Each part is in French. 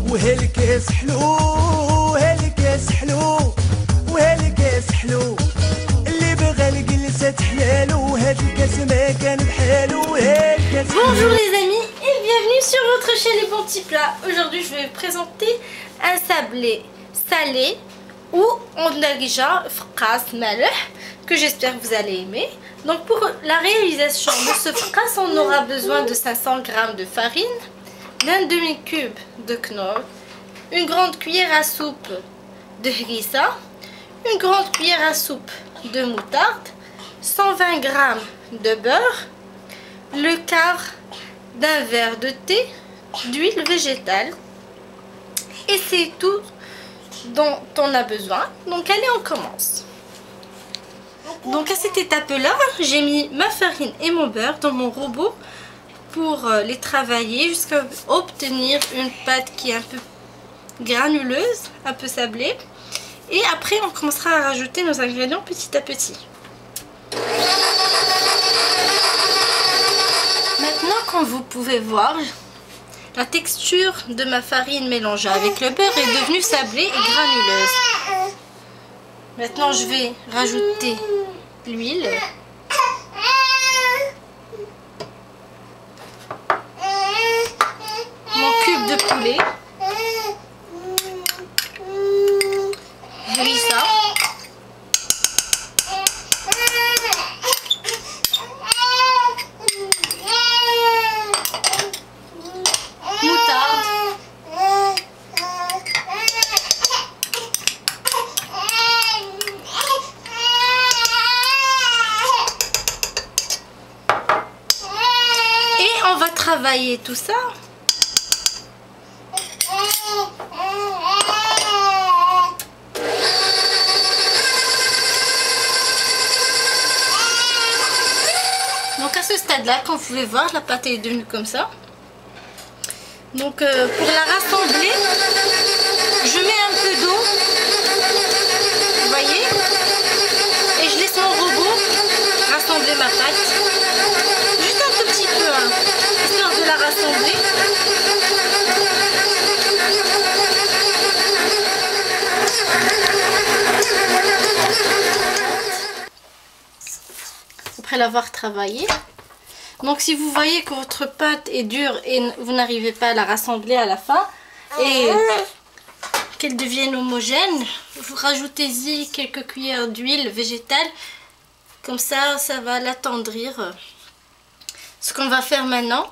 وهالكاس حلو هالكاس حلو وهالكاس حلو اللي بغى الجلسة تحلالو وهاد الكاس ما كان بحالو هالكاس. Bonjour les amis et bienvenue sur votre chaîne Les Bons Petits Plats. Aujourd'hui je vais vous présenter un sablé salé ou on a déjà fqas malih que j'espère que vous allez aimer. Donc pour la réalisation de ce fqas, on aura besoin de 500 g de farine, d'un demi-cube de knorr, une grande cuillère à soupe de harissa, une grande cuillère à soupe de moutarde, 120 g de beurre, le quart d'un verre de thé d'huile végétale. Et c'est tout dont on a besoin. Donc allez, on commence. Donc à cette étape-là, j'ai mis ma farine et mon beurre dans mon robot pour les travailler jusqu'à obtenir une pâte qui est un peu granuleuse, un peu sablée. Et après, on commencera à rajouter nos ingrédients petit à petit. Maintenant, comme vous pouvez voir, la texture de ma farine mélangée avec le beurre est devenue sablée et granuleuse. Maintenant, je vais rajouter l'huile. Mon cube de poulet. Harissa. Moutarde. Et on va travailler tout ça. Donc à ce stade-là, comme vous pouvez voir, la pâte est devenue comme ça. Donc pour la rassembler, je mets un peu d'eau, vous voyez, et je laisse mon robot rassembler ma pâte. Juste un tout petit peu, hein, histoire de la rassembler. Après l'avoir travaillé. Donc si vous voyez que votre pâte est dure et vous n'arrivez pas à la rassembler à la fin et qu'elle devienne homogène, vous rajoutez-y quelques cuillères d'huile végétale. Comme ça, ça va l'attendrir. Ce qu'on va faire maintenant,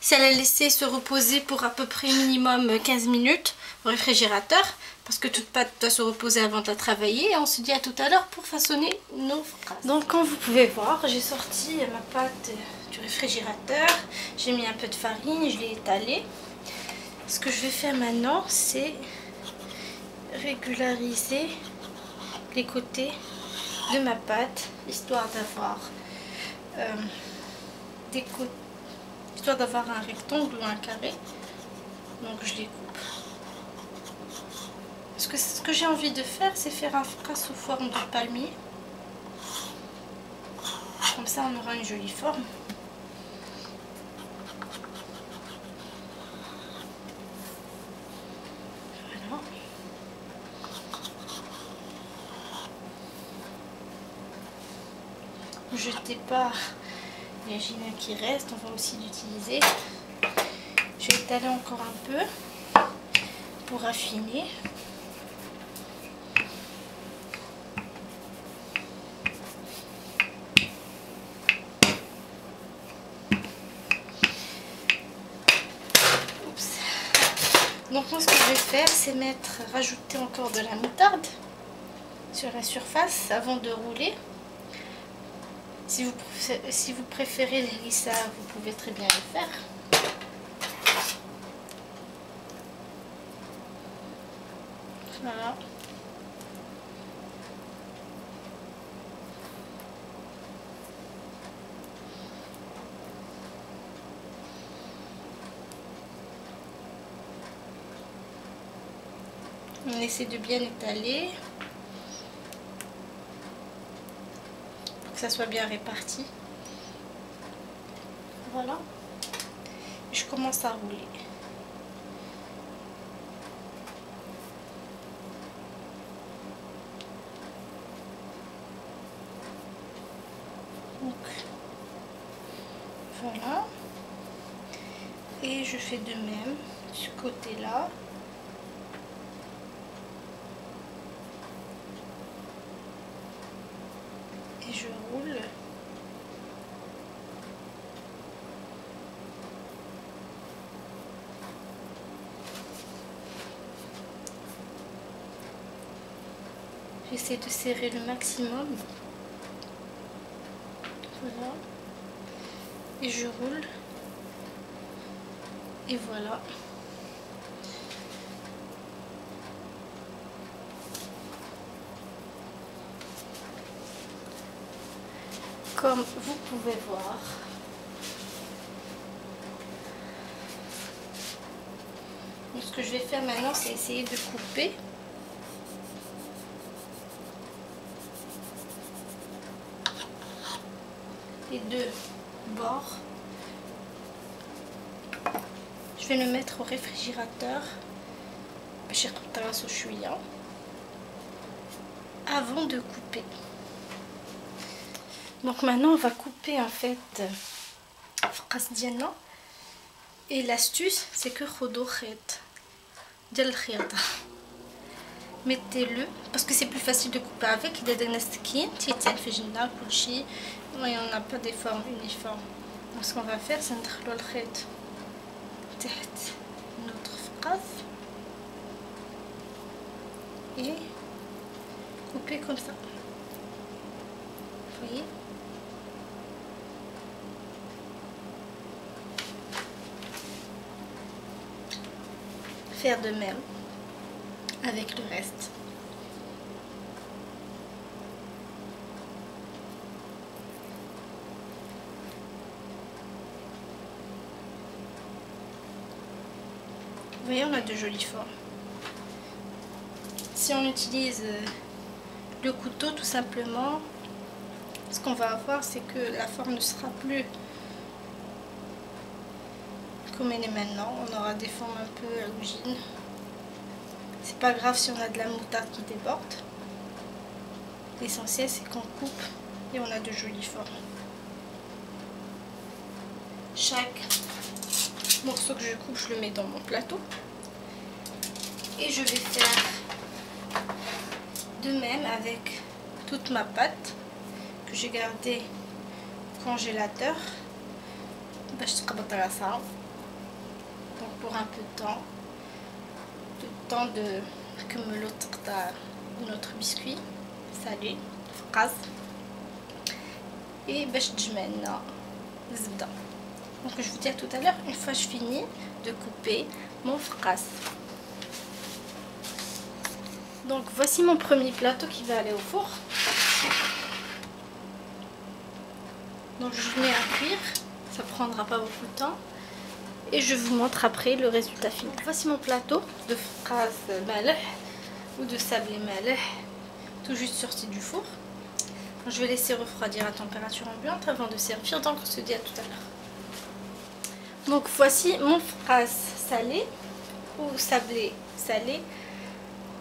c'est la laisser se reposer pour à peu près minimum 15 minutes au réfrigérateur. Parce que toute pâte doit se reposer avant de la travailler. Et on se dit à tout à l'heure pour façonner nos fqas. Donc comme vous pouvez voir, j'ai sorti ma pâte du réfrigérateur. J'ai mis un peu de farine, je l'ai étalée. Ce que je vais faire maintenant, c'est régulariser les côtés de ma pâte. Histoire d'avoir histoire d'avoir un rectangle ou un carré. Donc je les coupe. Parce que ce que j'ai envie de faire, c'est faire un fqas sous forme de palmier. Comme ça, on aura une jolie forme. Voilà. Ne jetez pas les gilets qui restent, on va aussi l'utiliser. Je vais étaler encore un peu pour affiner. Donc moi ce que je vais faire, c'est rajouter encore de la moutarde sur la surface avant de rouler. Si vous préférez les harissa, vous pouvez très bien le faire. Voilà. On essaie de bien étaler pour que ça soit bien réparti. Voilà. Je commence à rouler. Voilà. Et je fais de même ce côté-là. Et je roule. J'essaie de serrer le maximum. Voilà. Et je roule. Et voilà. Comme vous pouvez voir. Donc, ce que je vais faire maintenant, c'est essayer de couper. Les deux bords. Je vais le mettre au réfrigérateur avant de couper. Donc maintenant on va couper en fait الفقاس ديالنا. Et l'astuce c'est que خدوا خيط ديال الخياطة. Mettez-le parce que c'est plus facile de couper avec. Il y a des نستكين تيتعن في جنة كل شيء. Et on n'a pas des formes uniformes. Donc ce qu'on va faire c'est ندخلوا الخيط تحت notre فقاس et couper comme ça. Vous voyez? Faire de même avec le reste. Vous voyez, on a de jolies formes. Si on utilise le couteau, tout simplement, ce qu'on va avoir, c'est que la forme ne sera plus comme elle est maintenant. On aura des formes un peu algines. C'est pas grave si on a de la moutarde qui déborde. L'essentiel, c'est qu'on coupe et on a de jolies formes. Chaque morceau que je coupe, je le mets dans mon plateau. Et je vais faire de même avec toute ma pâte que j'ai gardée au congélateur. Donc pour un peu de temps. Le temps de notre biscuit salé, فقاس. Et باش تجمعنا الزبدة. Donc je vous dis à tout à l'heure une fois je finis de couper mon فقاس. Donc voici mon premier plateau qui va aller au four. Donc je mets à cuire, ça prendra pas beaucoup de temps. Et je vous montre après le résultat final. Voici mon plateau de فقاس مالح ou de sablé malih, tout juste sorti du four. Donc, je vais laisser refroidir à température ambiante avant de servir. Donc on se dit à tout à l'heure. Donc voici mon فقاس salé ou sablé salé.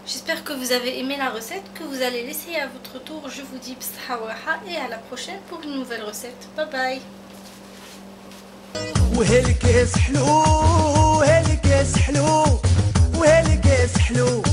J'espère que vous avez aimé la recette, que vous allez l'essayer à votre tour. Je vous dis بصحة وراحة et à la prochaine pour une nouvelle recette. Bye bye. وهالكاس حلو وهالكاس حلو وهالكاس حلو